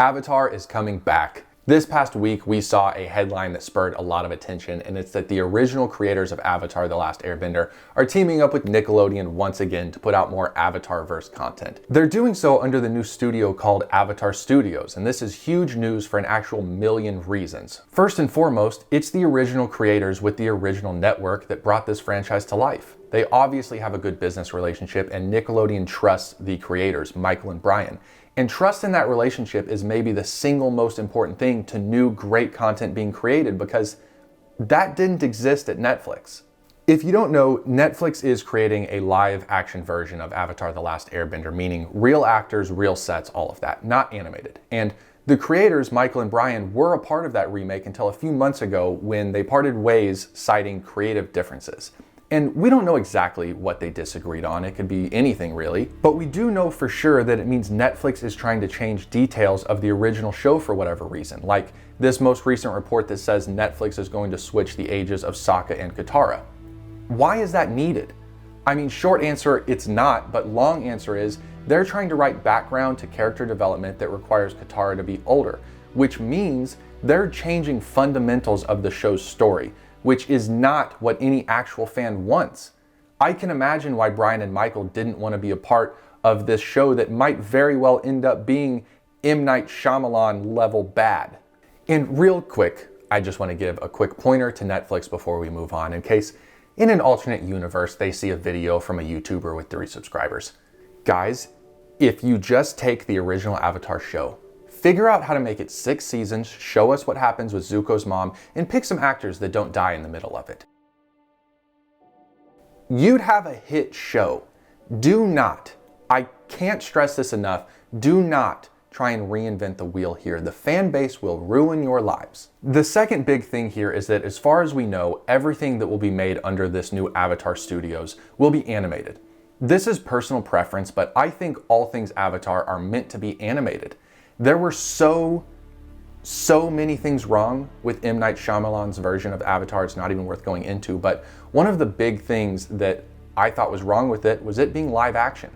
Avatar is coming back. This past week, we saw a headline that spurred a lot of attention, and it's that the original creators of Avatar: The Last Airbender are teaming up with Nickelodeon once again to put out more Avatar-verse content. They're doing so under the new studio called Avatar Studios, and this is huge news for an actual million reasons. First and foremost, it's the original creators with the original network that brought this franchise to life. They obviously have a good business relationship, and Nickelodeon trusts the creators, Michael and Bryan. And trust in that relationship is maybe the single most important thing to new great content being created, because that didn't exist at Netflix. If you don't know, Netflix is creating a live action version of Avatar: The Last Airbender, meaning real actors, real sets, all of that, not animated. And the creators, Michael and Bryan, were a part of that remake until a few months ago when they parted ways, citing creative differences. And we don't know exactly what they disagreed on. It could be anything really. But we do know for sure that it means Netflix is trying to change details of the original show for whatever reason. Like this most recent report that says Netflix is going to switch the ages of Sokka and Katara. Why is that needed? I mean, short answer, it's not, but long answer is they're trying to write background to character development that requires Katara to be older, which means they're changing fundamentals of the show's story, which is not what any actual fan wants. I can imagine why Bryan and Michael didn't want to be a part of this show that might very well end up being M. Night Shyamalan level bad. And real quick, I just want to give a quick pointer to Netflix before we move on, in case in an alternate universe they see a video from a YouTuber with 3 subscribers. Guys, if you just take the original Avatar show, figure out how to make it 6 seasons, show us what happens with Zuko's mom, and pick some actors that don't die in the middle of it, you'd have a hit show. Do not, I can't stress this enough, do not try and reinvent the wheel here. The fan base will ruin your lives. The second big thing here is that as far as we know, everything that will be made under this new Avatar Studios will be animated. This is personal preference, but I think all things Avatar are meant to be animated. There were so many things wrong with M. Night Shyamalan's version of Avatar, it's not even worth going into, but one of the big things that I thought was wrong with it was it being live action.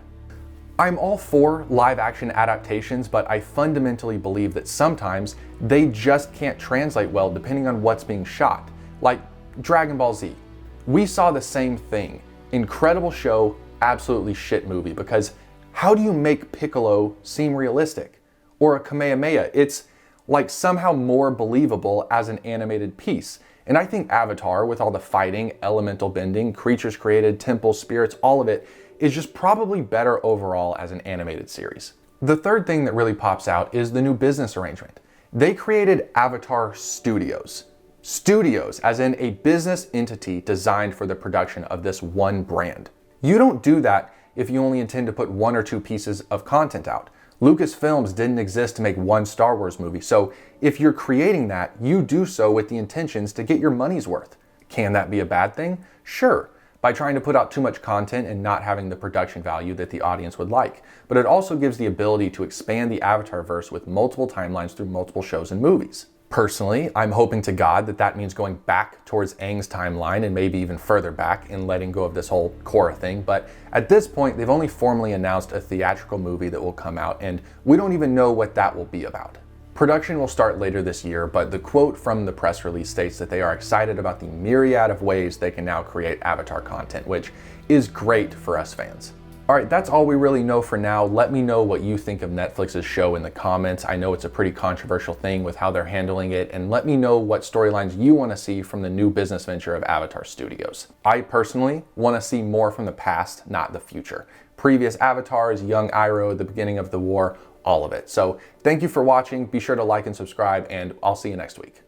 I'm all for live action adaptations, but I fundamentally believe that sometimes they just can't translate well depending on what's being shot. Like Dragon Ball Z. We saw the same thing. Incredible show, absolutely shit movie, because how do you make Piccolo seem realistic? Or a Kamehameha, it's like somehow more believable as an animated piece. And I think Avatar, with all the fighting, elemental bending, creatures created, temples, spirits, all of it, is just probably better overall as an animated series. The third thing that really pops out is the new business arrangement. They created Avatar Studios. Studios, as in a business entity designed for the production of this one brand. You don't do that if you only intend to put 1 or 2 pieces of content out. Lucasfilms didn't exist to make one Star Wars movie, so if you're creating that, you do so with the intentions to get your money's worth. Can that be a bad thing? Sure, by trying to put out too much content and not having the production value that the audience would like. But it also gives the ability to expand the Avatar-verse with multiple timelines through multiple shows and movies. Personally, I'm hoping to God that that means going back towards Aang's timeline and maybe even further back and letting go of this whole Korra thing, but at this point they've only formally announced a theatrical movie that will come out, and we don't even know what that will be about. Production will start later this year, but the quote from the press release states that they are excited about the myriad of ways they can now create Avatar content, which is great for us fans. Alright, that's all we really know for now. Let me know what you think of Netflix's show in the comments. I know it's a pretty controversial thing with how they're handling it, and let me know what storylines you want to see from the new business venture of Avatar Studios. I personally want to see more from the past, not the future. Previous Avatars, young Iroh, the beginning of the war, all of it. So thank you for watching. Be sure to like and subscribe, and I'll see you next week.